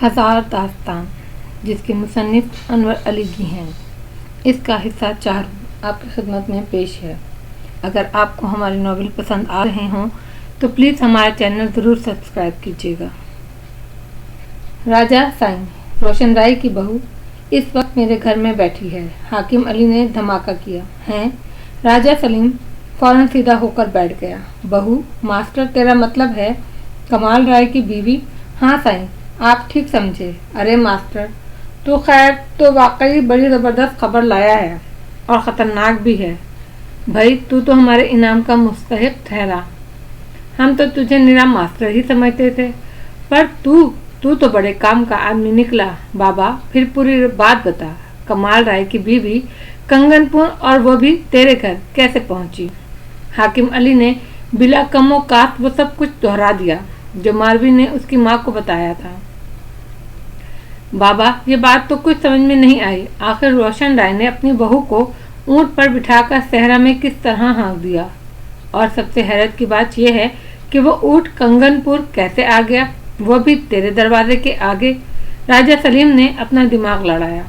ہزار داستان جس کے مصنف انور علی گی ہیں، اس کا حصہ 4 آپ کی خدمت میں پیش ہے۔ اگر آپ کو ہماری ناول پسند آ رہے ہوں تو پلیز ہمارا چینل ضرور سبسکرائب کیجیے گا۔ راجہ سائیں، روشن رائے کی بہو اس وقت میرے گھر میں بیٹھی ہے۔ حاکم علی نے دھماکہ کیا۔ ہیں؟ راجہ سلیم فوراً سیدھا ہو کر بیٹھ گیا۔ بہو؟ ماسٹر تیرا مطلب ہے کمال رائے کی بیوی؟ ہاں سائیں، آپ ٹھیک سمجھے۔ ارے ماسٹر، تو خیر تو واقعی بڑی زبردست خبر لایا ہے اور خطرناک بھی ہے۔ بھائی تو ہمارے انعام کا مستحق ٹھہرا۔ ہم تو تجھے نرا ماسٹر ہی سمجھتے تھے، پر تو بڑے کام کا آدمی نکلا۔ بابا پھر پوری بات بتا، کمال رائے کی بیوی کنگن پور اور وہ بھی تیرے گھر کیسے پہنچی؟ حاکم علی نے بلا کم و کاست وہ سب کچھ دہرا دیا جو ماروی نے اس کی ماں کو بتایا تھا۔ بابا یہ بات تو کچھ سمجھ میں نہیں آئی، آخر روشن رائے نے اپنی بہو کو اونٹ پر بٹھا کر صحرا میں کس طرح ہانک دیا، اور سب سے حیرت کی بات یہ ہے کہ وہ اونٹ کنگن پور کیسے آ گیا، وہ بھی تیرے دروازے کے آگے۔ راجہ سلیم نے اپنا دماغ لڑایا۔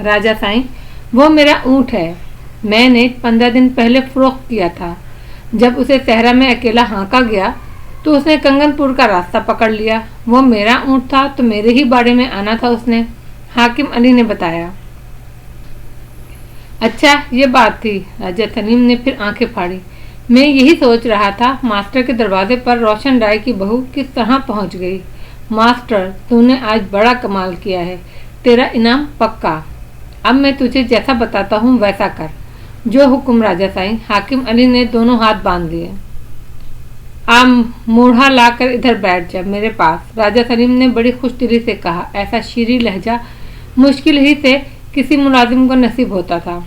راجہ سائیں، وہ میرا اونٹ ہے، میں نے 15 دن پہلے فروخت کیا تھا۔ جب اسے صحرا میں اکیلا ہانکا گیا تو اس نے کنگن پور کا راستہ پکڑ لیا۔ وہ میرا اونٹ تھا تو میرے ہی باڑے میں آنا تھا اس نے، حاکم علی نے بتایا۔ اچھا یہ بات تھی، راجہ سلیم نے پھر آنکھیں پھاڑی۔ میں یہی سوچ رہا تھا ماسٹر کے دروازے پر روشن رائے کی بہو کس طرح پہنچ گئی۔ ماسٹر تو نے آج بڑا کمال کیا ہے، تیرا انعام پکا۔ اب میں تجھے جیسا بتاتا ہوں ویسا کر۔ جو حکم راجہ سائیں۔ حاکم علی نے دونوں ہاتھ باندھ لیے۔ موڑھا لا کر ادھر بیٹھ جا میرے پاس، راجہ سلیم نے بڑی خوش دلی سے کہا۔ ایسا شیریں لہجہ مشکل ہی سے کسی ملازم کو نصیب ہوتا تھا۔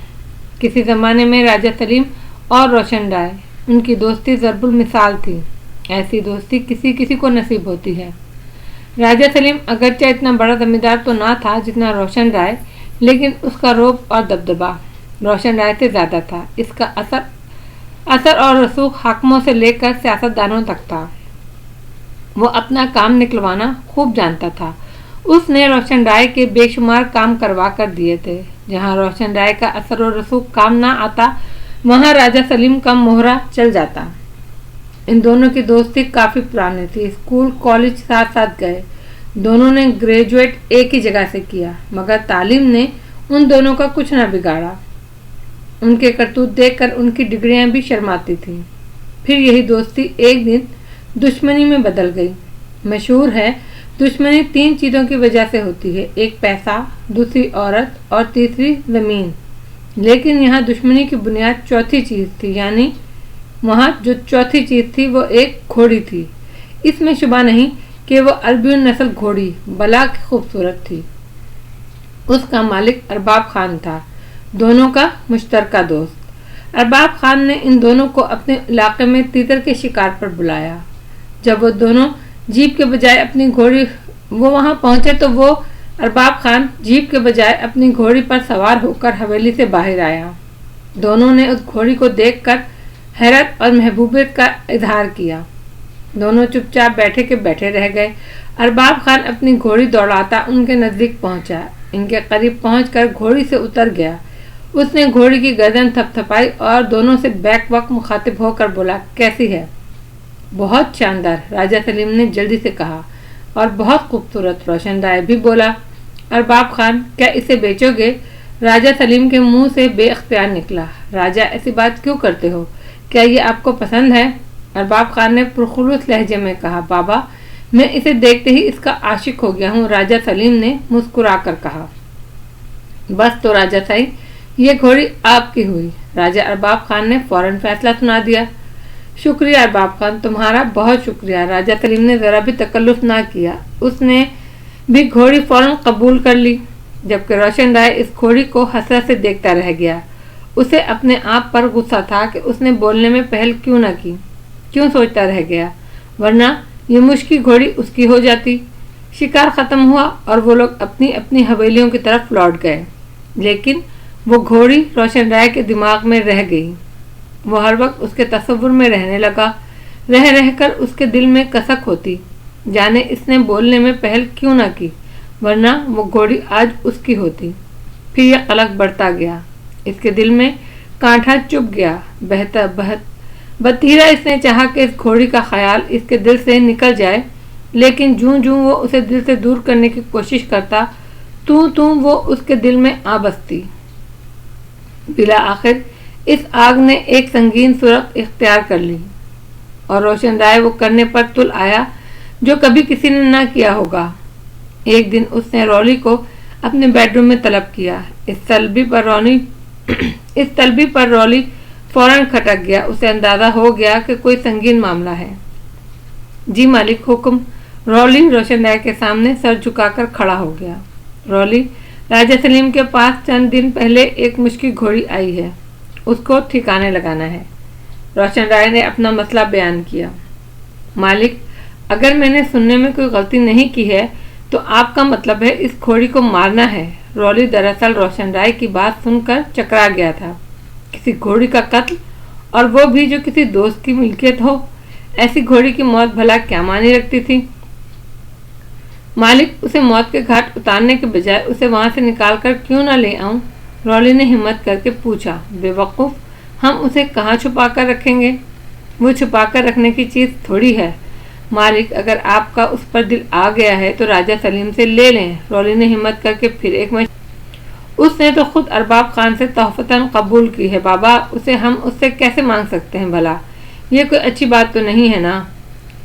کسی زمانے میں راجہ سلیم اور روشن رائے، ان کی دوستی ضرب المثال تھی۔ ایسی دوستی کسی کو نصیب ہوتی ہے۔ راجہ سلیم اگرچہ اتنا بڑا زمیندار تو نہ تھا جتنا روشن رائے، لیکن اس کا رعب اور دبدبہ روشن رائے سے زیادہ تھا۔ اس کا اثر اور رسوخ حاکموں سے لے کر سیاستدانوں تک تھا۔ وہ اپنا کام نکلوانا خوب جانتا تھا۔ اس نے روشن رائے کے بے شمار کام کروا کر دیے تھے۔ جہاں روشن رائے کا اثر و رسوخ کام نہ آتا وہاں راجہ سلیم کا مہرہ چل جاتا۔ ان دونوں کی دوستی کافی پرانی تھی۔ اسکول کالج ساتھ ساتھ گئے، دونوں نے گریجویٹ ایک ہی جگہ سے کیا، مگر تعلیم نے ان دونوں کا کچھ نہ بگاڑا۔ ان کے کرتوت دیکھ کر ان کی ڈگریاں بھی شرماتی تھیں۔ پھر یہی دوستی ایک دن دشمنی میں بدل گئی۔ مشہور ہے دشمنی 3 چیزوں کی وجہ سے ہوتی ہے، ایک پیسہ، دوسری عورت اور تیسری زمین۔ لیکن یہاں دشمنی کی بنیاد چوتھی چیز تھی، یعنی وہاں جو چوتھی چیز تھی وہ ایک گھوڑی تھی۔ اس میں شبہ نہیں کہ وہ عربی نسل گھوڑی بلا کی خوبصورت تھی۔ اس کا مالک ارباب خان تھا، دونوں کا مشترکہ دوست۔ ارباب خان نے ان دونوں کو اپنے علاقے میں تیتر کے شکار پر بلایا۔ جب وہ دونوں جیپ کے بجائے اپنی گھوڑی وہاں پہنچے تو وہ ارباب خان جیپ کے بجائے اپنی گھوڑی پر سوار ہو کر حویلی سے باہر آیا۔ دونوں نے اس گھوڑی کو دیکھ کر حیرت اور محبوبیت کا اظہار کیا۔ دونوں چپ چاپ بیٹھے کے بیٹھے رہ گئے۔ ارباب خان اپنی گھوڑی دوڑاتا ان کے نزدیک پہنچا، ان کے قریب پہنچ کر گھوڑی سے اتر گیا۔ اس نے گھوڑی کی گردن تھپ تھپائی اور دونوں سے بیک وقت مخاطب ہو کر بولا، کیسی ہے؟ بہت شاندار، راجہ سلیم نے جلدی سے کہا۔ اور بہت خوبصورت، روشن رائے بھی بولا۔ ارباب خان، کیا اسے بیچو گے؟ راجہ سلیم کے منہ سے بے اختیار نکلا۔ راجہ ایسی بات کیوں کرتے ہو؟ کیا یہ آپ کو پسند ہے؟ ارباب خان نے پرخلوص لہجے میں کہا، بابا میں اسے دیکھتے ہی اس کا عاشق ہو گیا ہوں۔ راجہ سلیم نے مسکرا کر کہا، بس تو راجہ سائیں، یہ گھوڑی آپ کی ہوئی۔ راجہ ارباب خان نے فوراً فیصلہ سنا دیا۔ شکریہ ارباب خان، تمہارا بہت شکریہ۔ راجہ سلیم نے ذرا بھی تکلف نہ کیا، اس نے بھی گھوڑی فوراً قبول کر لی، جبکہ روشن رائے اس گھوڑی کو حسرت سے دیکھتا رہ گیا۔ اسے اپنے آپ پر غصہ تھا کہ اس نے بولنے میں پہل کیوں نہ کی، کیوں سوچتا رہ گیا، ورنہ یہ مشکی گھوڑی اس کی ہو جاتی۔ شکار ختم ہوا اور وہ لوگ اپنی اپنی حویلیوں کی طرف لوٹ گئے، لیکن وہ گھوڑی روشن رائے کے دماغ میں رہ گئی۔ وہ ہر وقت اس کے تصور میں رہنے لگا، رہ کر اس کے دل میں کسک ہوتی، جانے اس نے بولنے میں پہل کیوں نہ کی۔ ورنہ وہ گھوڑی آج اس کی ہوتی۔ پھر یہ قلق بڑھتا گیا، اس کے دل میں کانٹا چبھ گیا۔ بتیرا اس نے چاہا کہ اس گھوڑی کا خیال اس کے دل سے نکل جائے، لیکن جوں جوں وہ اسے دل سے دور کرنے کی کوشش کرتا توں وہ اس کے دل میں آ بستی۔ بالآخر اس آگ نے ایک سنگین صورت اختیار کر لی اور روشن رائے وہ کرنے پر تل آیا جو کبھی کسی نے نہ کیا ہوگا۔ ایک دن اس نے رولی کو اپنے بیڈ روم میں طلب کیا۔ اس طلبی پر رولی فوراً کھٹک گیا۔ اسے اندازہ ہو گیا کہ کوئی سنگین معاملہ ہے۔ جی مالک، حکم۔ رولی روشن رائے کے سامنے سر جھکا کر کھڑا ہو گیا۔ رولی، راجہ سلیم کے پاس چند دن پہلے ایک مشکی گھوڑی آئی ہے، اس کو ٹھکانے لگانا ہے۔ روشن رائے نے اپنا مسئلہ بیان کیا۔ مالک، اگر میں نے سننے میں کوئی غلطی نہیں کی ہے تو آپ کا مطلب ہے اس گھوڑی کو مارنا ہے۔ رولی دراصل روشن رائے کی بات سن کر چکرا گیا تھا۔ کسی گھوڑی کا قتل، اور وہ بھی جو کسی دوست کی ملکیت ہو، ایسی گھوڑی کی موت بھلا کیا معنی رکھتی تھی؟ مالک، اسے موت کے گھاٹ اتارنے کے بجائے اسے وہاں سے نکال کر کیوں نہ لے آؤں؟ رولی نے ہمت کر کے پوچھا۔ بے وقوف، ہم اسے کہاں چھپا کر رکھیں گے؟ وہ چھپا کر رکھنے کی چیز تھوڑی ہے۔ مالک، اگر آپ کا اس پر دل آ گیا ہے تو راجہ سلیم سے لے لیں۔ رولی نے ہمت کر کے پھر ایک اس نے تو خود ارباب خان سے تحفتاً قبول کی ہے بابا، ہم اس سے کیسے مانگ سکتے ہیں بھلا؟ یہ کوئی اچھی بات تو نہیں ہے نا؟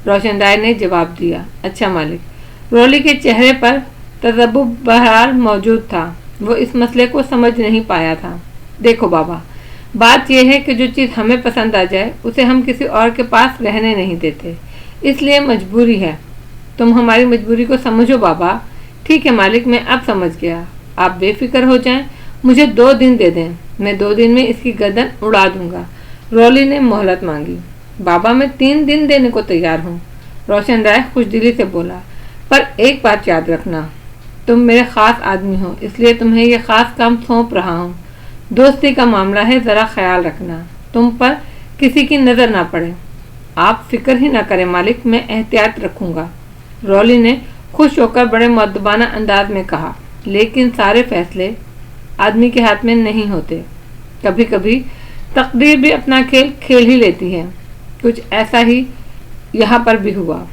روشن رائے نے جواب دیا۔ اچھا مالک۔ رولی کے چہرے پر تذبذب بہرحال موجود تھا، وہ اس مسئلے کو سمجھ نہیں پایا تھا۔ دیکھو بابا، بات یہ ہے کہ جو چیز ہمیں پسند آ جائے اسے ہم کسی اور کے پاس رہنے نہیں دیتے، اس لیے مجبوری ہے۔ تم ہماری مجبوری کو سمجھو بابا۔ ٹھیک ہے مالک، میں اب سمجھ گیا۔ آپ بے فکر ہو جائیں، مجھے 2 دن دے دیں، میں 2 دن میں اس کی گردن اڑا دوں گا۔ رولی نے مہلت مانگی۔ بابا، میں 3 دن دینے کو تیار ہوں، روشن رائے خوش دلی سے بولا، پر ایک بات یاد رکھنا، تم میرے خاص آدمی ہو، اس لیے تمہیں یہ خاص کام سونپ رہا ہوں۔ دوستی کا معاملہ ہے، ذرا خیال رکھنا تم پر کسی کی نظر نہ پڑے۔ آپ فکر ہی نہ کریں مالک، میں احتیاط رکھوں گا، رولی نے خوش ہو کر بڑے مؤدبانہ انداز میں کہا۔ لیکن سارے فیصلے آدمی کے ہاتھ میں نہیں ہوتے، کبھی کبھی تقدیر بھی اپنا کھیل کھیل ہی لیتی ہے۔ کچھ ایسا ہی یہاں پر بھی ہوا۔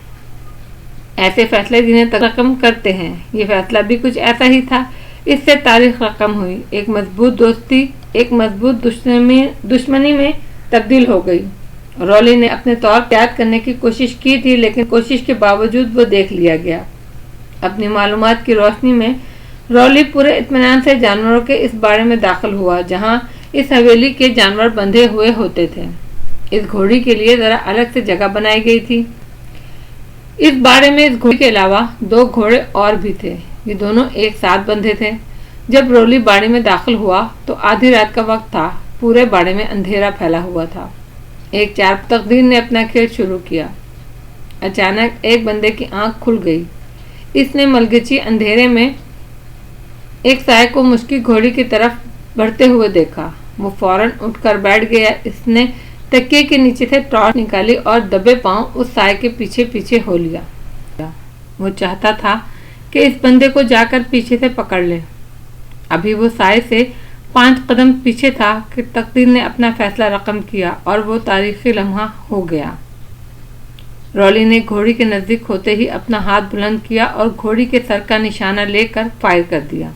ایسے فیصلے جنہیں رقم کرتے ہیں، یہ فیصلہ بھی کچھ ایسا ہی تھا۔ اس سے تاریخ رقم ہوئی، ایک مضبوط دوستی ایک مضبوط دشمنی میں تبدیل ہو گئی۔ رولی نے اپنے طور پر یاد کرنے کی کوشش کی تھی، لیکن کوشش کے باوجود وہ دیکھ لیا گیا۔ اپنی معلومات کی روشنی میں رولی پورے اطمینان سے جانوروں کے اس باڑے میں داخل ہوا جہاں اس حویلی کے جانور بندھے ہوئے ہوتے تھے۔ اس گھوڑی کے لیے ذرا الگ سے جگہ بنائی گئی تھی۔ اس باڑے میں اس گھوڑی کے علاوہ 2 گھوڑے اور بھی تھے، یہ دونوں ایک ساتھ بندھے تھے۔ جب رولی باڑے میں داخل ہوا تو آدھی رات کا وقت تھا، پورے باڑے میں اندھیرا پھیلا ہوا تھا۔ ایک چار تقدیر نے اپنا کھیل شروع کیا۔ اچانک ایک بندے کی آنکھ کھل گئی۔ اس نے ملگچی اندھیرے میں ایک سائے کو مشکی گھوڑی کی طرف بڑھتے ہوئے دیکھا۔ وہ فوراً اٹھ کر بیٹھ گیا۔ اس نے تکیے کے نیچے سے ٹارچ نکالی اور دبے پاؤں اس سائے کے پیچھے پیچھے ہو لیا۔ وہ چاہتا تھا کہ اس بندے کو جا کر پیچھے سے پکڑ لے۔ ابھی وہ سائے سے 5 قدم پیچھے تھا کہ تقدیر نے اپنا فیصلہ رقم کیا اور وہ تاریخی لمحہ ہو گیا۔ رولی نے گھوڑی کے نزدیک ہوتے ہی اپنا ہاتھ بلند کیا اور گھوڑی کے سر کا نشانہ لے کر فائر کر دیا۔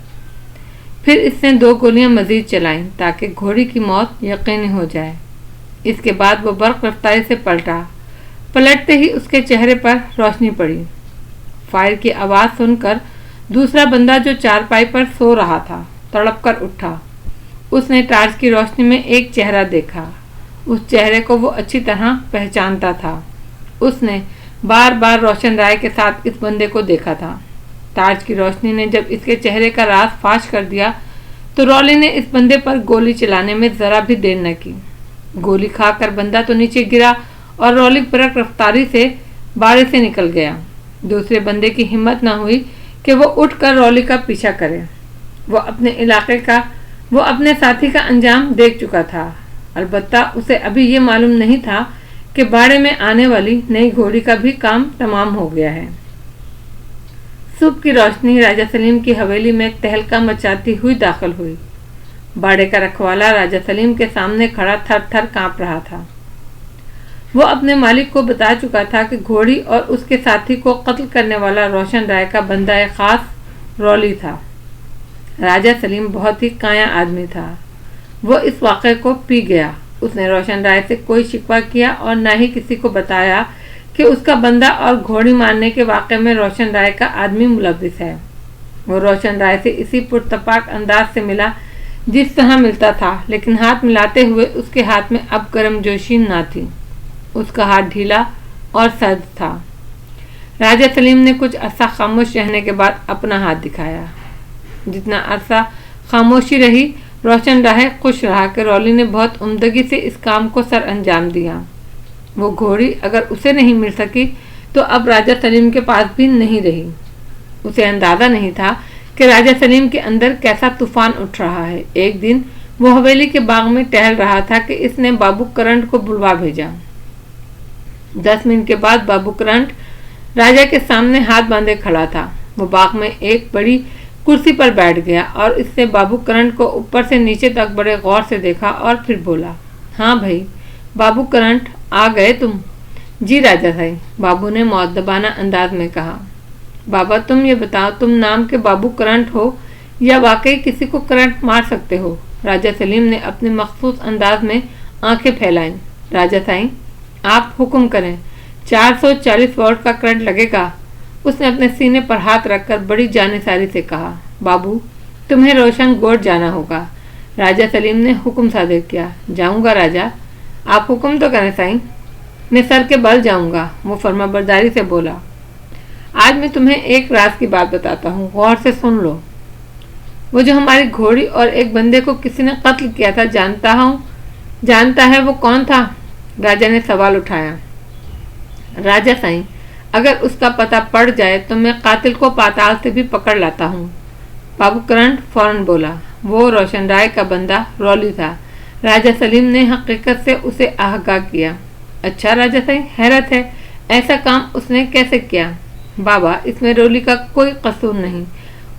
پھر اس نے 2 گولیاں مزید چلائیں تاکہ گھوڑی کی موت یقینی ہو جائے۔ اس کے بعد وہ برق رفتاری سے پلٹا۔ پلٹتے ہی اس کے چہرے پر روشنی پڑی۔ فائر کی آواز سن کر دوسرا بندہ جو چارپائی پر سو رہا تھا تڑپ کر اٹھا۔ اس نے ٹارچ کی روشنی میں ایک چہرہ دیکھا۔ اس چہرے کو وہ اچھی طرح پہچانتا تھا۔ اس نے بار بار روشن رائے کے ساتھ اس بندے کو دیکھا تھا۔ ٹارچ کی روشنی نے جب اس کے چہرے کا راز فاش کر دیا تو رولی نے اس بندے پر گولی چلانے میں ذرا بھی دیر نہ کی۔ گولی کھا کر بندہ تو نیچے گرا اور رولی برق رفتاری سے باڑے سے نکل گیا۔ دوسرے بندے کی ہمت نہ ہوئی کہ وہ اٹھ کر رولی کا پیچھا کرے۔ وہ اپنے ساتھی کا انجام دیکھ چکا تھا، البتہ اسے ابھی یہ معلوم نہیں تھا کہ باڑے میں آنے والی نئی گھوڑی کا بھی کام تمام ہو گیا ہے۔ صبح کی روشنی راجہ سلیم کی حویلی میں تہلکا مچاتی ہوئی داخل ہوئی۔ باڑے کا رکھوالا راجہ سلیم کے سامنے کھڑا تھر تھر کانپ رہا تھا۔ وہ اپنے مالک کو بتا چکا تھا کہ گھوڑی اور اس کے ساتھی کو قتل کرنے والا روشن رائے کا بندہ خاص رولی تھا۔ راجہ سلیم بہت ہی کایا آدمی تھا۔ وہ اس واقعے کو پی گیا۔ اس نے روشن رائے سے کوئی شکوہ کیا اور نہ ہی کسی کو بتایا کہ اس کا بندہ اور گھوڑی مارنے کے واقعے میں روشن رائے کا آدمی ملوث ہے۔ وہ روشن رائے سے اسی پرتپاک انداز سے ملا جس طرح ملتا تھا، لیکن ہاتھ ملاتے ہوئے اس کے ہاتھ میں اب گرم جوشی نہ تھی۔ اس کا ہاتھ ڈھیلا اور سرد تھا۔ راجہ سلیم نے کچھ عرصہ خاموش رہنے کے بعد اپنا ہاتھ دکھایا۔ جتنا عرصہ خاموشی رہی، روشن رائے خوش رہا کہ رولی نے بہت عمدگی سے اس کام کو سر انجام دیا۔ وہ گھوڑی اگر اسے نہیں مل سکی تو اب راجہ سلیم کے پاس بھی نہیں رہی۔ اسے اندازہ نہیں تھا کہ راجہ سلیم کے اندر کیسا طوفان اٹھ رہا ہے۔ ایک دن وہ حویلی کے باغ میں ٹہل رہا تھا کہ اس نے بابو کرنٹ کو بلوا بھیجا۔ 10 منٹ کے بعد بابو کرنٹ راجہ کے سامنے ہاتھ باندھے کھڑا تھا۔ وہ باغ میں ایک بڑی کرسی پر بیٹھ گیا اور اس نے بابو کرنٹ کو اوپر سے نیچے تک بڑے غور سے دیکھا اور پھر بولا، ہاں بھائی بابو کرنٹ، آ گئے تم؟ جی راجہ بھائی، بابو نے مؤدبانہ انداز میں کہا۔ بابا تم یہ بتاؤ، تم نام کے بابو کرنٹ ہو یا واقعی کسی کو کرنٹ مار سکتے ہو؟ راجہ سلیم نے اپنے مخصوص انداز میں آنکھیں پھیلائیں۔ راجہ سائیں آپ حکم کریں، 440 واٹ کا کرنٹ لگے گا۔ اس نے اپنے سینے پر ہاتھ رکھ کر بڑی جانساری سے کہا۔ بابو تمہیں روشن گوٹ جانا ہوگا۔ راجہ سلیم نے حکم صادر کیا۔ جاؤں گا راجہ، آپ حکم تو کریں سائیں۔ میں سر کے بل جاؤں گا، وہ فرما برداری سے بولا۔ آج میں تمہیں ایک راز کی بات بتاتا ہوں، غور سے سن لو۔ وہ جو ہماری گھوڑی اور ایک بندے کو کسی نے قتل کیا تھا، جانتا ہے وہ کون تھا؟ راجہ نے سوال اٹھایا۔ راجہ سائیں اگر اس کا پتہ پڑ جائے تو میں قاتل کو پاتال سے بھی پکڑ لاتا ہوں۔ بابو کرنٹ فوراً بولا، وہ روشن رائے کا بندہ رولی تھا۔ راجہ سلیم نے حقیقت سے اسے آگاہ کیا۔ اچھا راجہ سائیں، حیرت ہے، ایسا کام اس نے کیسے کیا؟ بابا اس میں رولی کا کوئی قصور نہیں،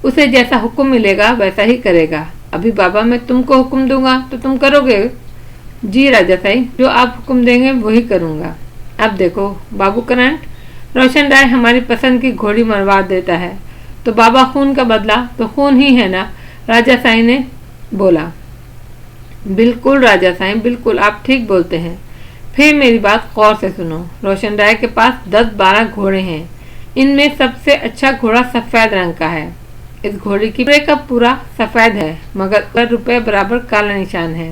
اسے جیسا حکم ملے گا ویسا ہی کرے گا۔ ابھی بابا میں تم کو حکم دوں گا تو تم کرو گے؟ جی راجہ سائیں، جو آپ حکم دیں گے وہی کروں گا۔ اب دیکھو بابو کرنٹ، روشن رائے ہماری پسند کی گھوڑی مروا دیتا ہے تو بابا خون کا بدلہ تو خون ہی ہے نا، راجہ سائیں نے بولا۔ بالکل راجہ سائیں، بالکل آپ ٹھیک بولتے ہیں۔ پھر میری بات غور سے سنو، روشن رائے کے پاس 10-12 گھوڑے ہیں، ان میں سب سے اچھا گھوڑا سفید رنگ کا ہے۔ اس گھوڑے کی پورا سفید ہے مگر روپے برابر کالا نشان ہے۔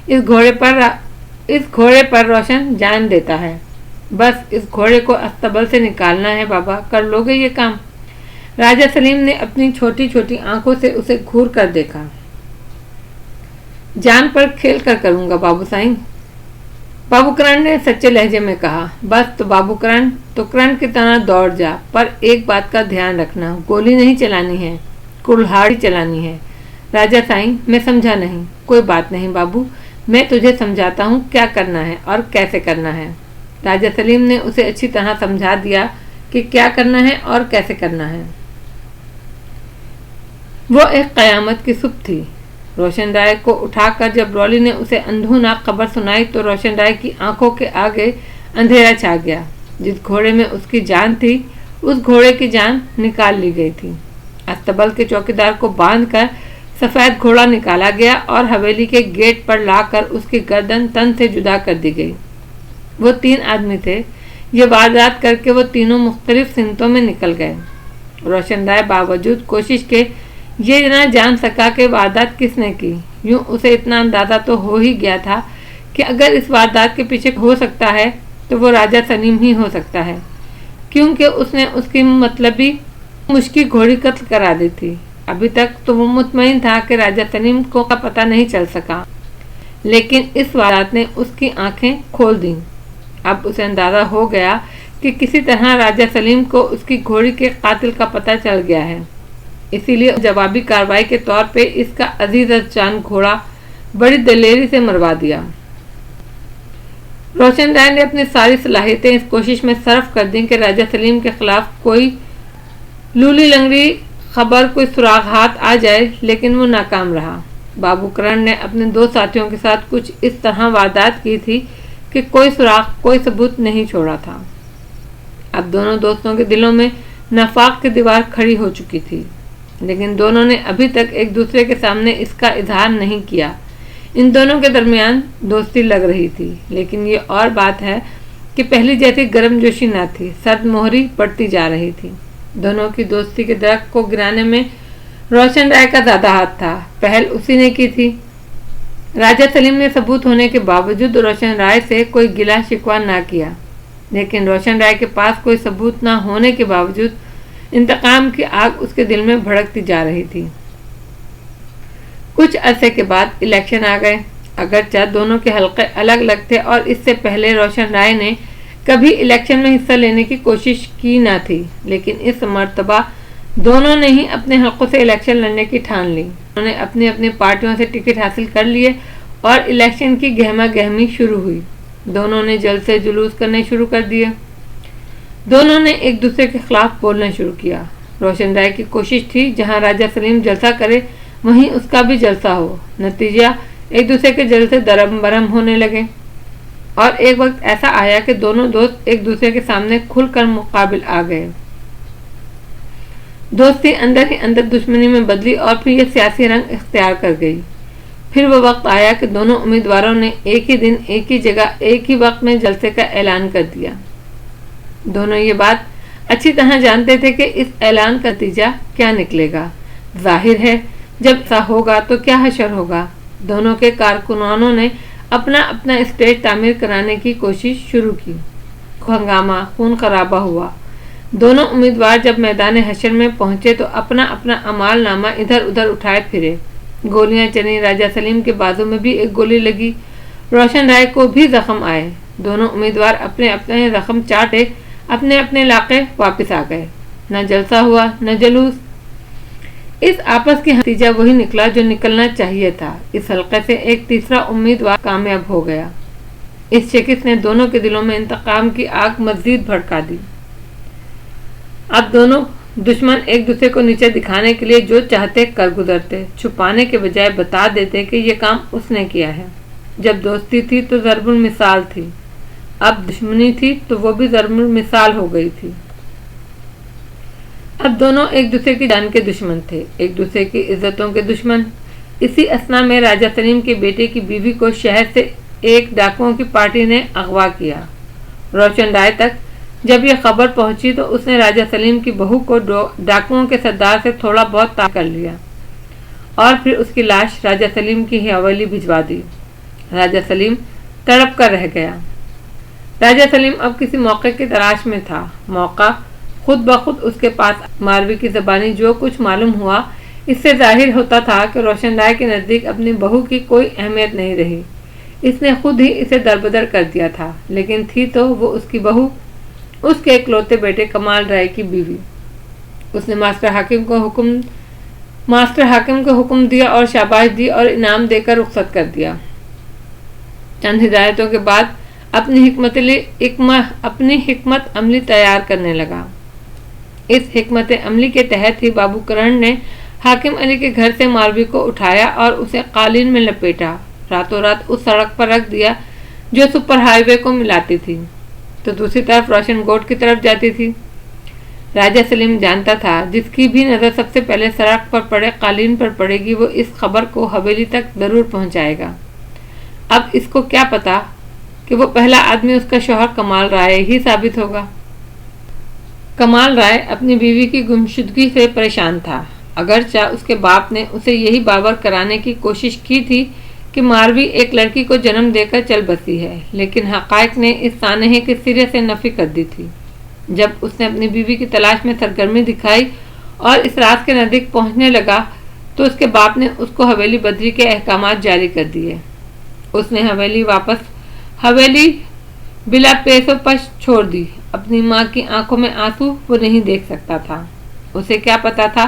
اس گھوڑے پر روشن جان دیتا ہے۔ بس اس گھوڑے کو استبل سے نکالنا ہے بابا، کر لو گے یہ کام؟ راجہ سلیم نے اپنی چھوٹی چھوٹی آنکھوں سے اسے گھور کر دیکھا۔ جان پر کھیل کر کروں گا بابو سائیں، بابو کرنٹ نے سچے لہجے میں کہا۔ بس تو بابو کرنٹ، تو کرنٹ کی طرح دوڑ جا، پر ایک بات کا دھیان رکھنا، گولی نہیں چلانی ہے، کلہاڑی چلانی ہے۔ راجہ سائیں میں سمجھا نہیں۔ کوئی بات نہیں بابو، میں تجھے سمجھاتا ہوں کیا کرنا ہے اور کیسے کرنا ہے۔ راجہ سلیم نے اسے اچھی طرح سمجھا دیا کہ کیا کرنا ہے اور کیسے کرنا ہے۔ وہ ایک قیامت کی صبح تھی۔ روشن رائے کو اٹھا کر جب رولی نے اسے اندھوناک خبر سنائی تو روشن رائے کی آنکھوں کے آگے اندھیرا چھا گیا۔ جس گھوڑے میں اس کی جان تھی، اس گھوڑے کی جان نکال لی گئی تھی۔ استبل کے چوکیدار کو باندھ کر سفید گھوڑا نکالا گیا اور حویلی کے گیٹ پر لا کر اس کی گردن تن سے جدا کر دی گئی۔ وہ 3 آدمی تھے۔ یہ واردات کر کے وہ تینوں مختلف سمتوں میں نکل گئے۔ روشن رائے باوجود کوشش کے یہ نہ جان سکا کہ واردات کس نے کی۔ یوں اسے اتنا اندازہ تو ہو ہی گیا تھا کہ اگر اس واردات کے پیچھے ہو سکتا ہے تو وہ راجہ سلیم ہی ہو سکتا ہے، کیونکہ اس نے اس کی مطلبی مشکی گھوڑی قتل کرا دی تھی۔ ابھی تک تو وہ مطمئن تھا کہ راجہ سلیم کو کا پتہ نہیں چل سکا، لیکن اس واردات نے اس کی آنکھیں کھول دیں۔ اب اسے اندازہ ہو گیا کہ کسی طرح راجہ سلیم کو اس کی گھوڑی کے قاتل کا پتہ چل گیا ہے، اسی لیے جوابی کارروائی کے طور پہ اس کا عزیز جان گھوڑا بڑی دلیری سے مروا دیا۔ روشن رائے نے اپنی ساری صلاحیتیں اس کوشش میں صرف کر دیں کہ راجہ سلیم کے خلاف کوئی لولی لنگڑی خبر کوئی سراغ ہاتھ آ جائے، لیکن وہ ناکام رہا۔ بابو کرن نے اپنے دو ساتھیوں کے ساتھ کچھ اس طرح واردات کی تھی کہ کوئی سراغ، کوئی ثبوت نہیں چھوڑا تھا۔ اب دونوں دوستوں کے دلوں میں نفاق کی دیوار کھڑی ہو چکی تھی، لیکن دونوں نے ابھی تک ایک دوسرے کے سامنے اس کا اظہار نہیں کیا۔ ان دونوں کے درمیان دوستی لگ رہی تھی، لیکن یہ اور بات ہے کہ پہلی جیسی گرم جوشی نہ تھی، سرد مہری پڑتی جا رہی تھی۔ دونوں کی دوستی کے درخت کو گرانے میں روشن رائے کا زیادہ ہاتھ تھا، پہل اسی نے کی تھی۔ راجہ سلیم نے ثبوت ہونے کے باوجود روشن رائے سے کوئی گلا شکوہ نہ کیا، لیکن روشن رائے کے پاس کوئی ثبوت نہ ہونے کے باوجود انتقام کی آگ اس کے دل میں بھڑکتی جا رہی تھی۔ کچھ عرصے کے بعد الیکشن آ گئے، اگرچہ دونوں کے حلقے الگ الگ تھے اور اس سے پہلے روشن رائے نے کبھی الیکشن میں حصہ لینے کی کوشش کی نہ تھی، لیکن اس مرتبہ دونوں نے ہی اپنے حلقوں سے الیکشن لڑنے کی ٹھان لی۔ انہوں نے اپنی اپنی پارٹیوں سے ٹکٹ حاصل کر لیے اور الیکشن کی گہما گہمی شروع ہوئی۔ دونوں نے جلسے جلوس کرنے شروع کر دیے، دونوں نے ایک دوسرے کے خلاف بولنا شروع کیا۔ روشن رائے کی کوشش تھی جہاں راجہ سلیم جلسہ کرے وہیں اس کا بھی جلسہ ہو۔ نتیجہ ایک دوسرے کے جلسے درم برہم ہونے لگے، اور ایک وقت ایسا آیا کہ دونوں دوست ایک دوسرے کے سامنے کھل کر مقابل آ گئے۔ دوستی اندر ہی اندر دشمنی میں بدلی اور پھر یہ سیاسی رنگ اختیار کر گئی۔ پھر وہ وقت آیا کہ دونوں امیدواروں نے ایک ہی دن، ایک ہی جگہ، ایک ہی وقت میں جلسے کا اعلان کر دیا۔ دونوں یہ بات اچھی طرح جانتے تھے کہ اس اعلان کا نتیجہ کیا نکلے گا۔ ظاہر ہے جب ایسا ہوگا تو کیا حشر ہوگا۔ دونوں کے کارکنانوں نے اپنا اپنا اسٹیج تعمیر کرانے کی کوشش شروع کی۔ ہنگامہ، خون خرابہ ہوا۔ دونوں امیدوار جب میدان حشر میں پہنچے تو اپنا اپنا اعمال نامہ ادھر ادھر اٹھائے پھرے۔ گولیاں چلی، راجہ سلیم کے بازو میں بھی ایک گولی لگی، روشن رائے کو بھی زخم آئے۔ دونوں امیدوار اپنے اپنے زخم چاٹے اپنے اپنے علاقے واپس آ گئے۔ نہ جلسہ ہوا، نہ جلوس۔ اس آپس کی نتیجہ وہی نکلا جو نکلنا چاہیے تھا۔ اس حلقے سے ایک تیسرا امیدوار کامیاب ہو گیا۔ اس شکست نے دونوں کے دلوں میں انتقام کی آگ مزید بھڑکا دی۔ اب دونوں دشمن ایک دوسرے کو نیچے دکھانے کے لیے جو چاہتے کر گزرتے، چھپانے کے بجائے بتا دیتے کہ یہ کام اس نے کیا ہے۔ جب دوستی تھی تو ضرب المثال تھی، اب دشمنی تھی تو وہ بھی ضرب المثال ہو گئی تھی۔ اب دونوں ایک دوسرے کی جان کے دشمن تھے، ایک دوسرے کی عزتوں کے دشمن۔ اسی اثنا میں راجہ سلیم کے بیٹے کی بیوی کو شہر سے ایک ڈاکوؤں کی پارٹی نے اغوا کیا۔ روشن رائے تک جب یہ خبر پہنچی تو اس نے راجہ سلیم کی بہو کو ڈاکوؤں کے سردار سے تھوڑا بہت طے کر لیا اور پھر اس کی لاش راجہ سلیم کی حویلی بھجوا دی۔ راجہ سلیم تڑپ کر رہ گیا۔ راجہ سلیم اب کسی موقع کی تلاش میں تھا۔ موقع خود بخود اس کے پاس۔ ماروی کی زبانی جو کچھ معلوم ہوا اس سے ظاہر ہوتا تھا کہ روشن رائے کے نزدیک اپنی بہو کی کوئی اہمیت نہیں رہی۔ اس نے خود ہی اسے دربدر کر دیا تھا، لیکن تھی تو وہ اس کی بہو، اس کے اکلوتے بیٹے کمال رائے کی بیوی۔ اس نے ماسٹر حاکم کو حکم دیا اور شاباش دی اور انعام دے کر رخصت کر دیا۔ چند ہدایتوں کے بعد اپنی حکمت عملی تیار کرنے لگا۔ اس حکمت عملی کے تحت ہی بابو کرن نے حاکم علی کے گھر سے ماروی کو اٹھایا اور اسے قالین میں لپیٹا، راتوں رات اس سڑک پر رکھ دیا جو سپر ہائی وے کو ملاتی تھی تو دوسری طرف روشن گوٹ کی طرف جاتی تھی۔ راجہ سلیم جانتا تھا جس کی بھی نظر سب سے پہلے سڑک پر پڑے قالین پر پڑے گی وہ اس خبر کو حویلی تک ضرور پہنچائے گا۔ اب اس کو کیا پتا کہ وہ پہلا آدمی اس کا شوہر کمال رائے ہی ثابت ہوگا۔ کمال رائے اپنی بیوی کی گمشدگی سے پریشان تھا، اگرچہ اس کے باپ نے اسے یہی باور کرانے کی کوشش کی تھی کہ ماروی ایک لڑکی کو جنم دے کر چل بسی ہے، لیکن حقائق نے اس سانحے کے سرے سے نفی کر دی تھی۔ جب اس نے اپنی بیوی کی تلاش میں سرگرمی دکھائی اور اس راز کے نزدیک پہنچنے لگا تو اس کے باپ نے اس کو حویلی بدری کے احکامات جاری کر دیے۔ اس نے حویلی بلا پیش و پش چھوڑ دی۔ اپنی ماں کی آنکھوں میں آنسو وہ نہیں دیکھ سکتا تھا۔ اسے کیا پتا تھا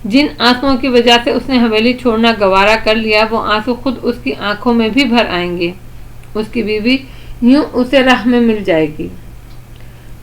جن آنسوؤں کی وجہ سے اس نے حویلی چھوڑنا گوارا کر لیا وہ آنسو خود اس کی آنکھوں میں بھی بھر آئیں گے۔ اس کی بیوی یوں اسے راہ میں مل جائے گی۔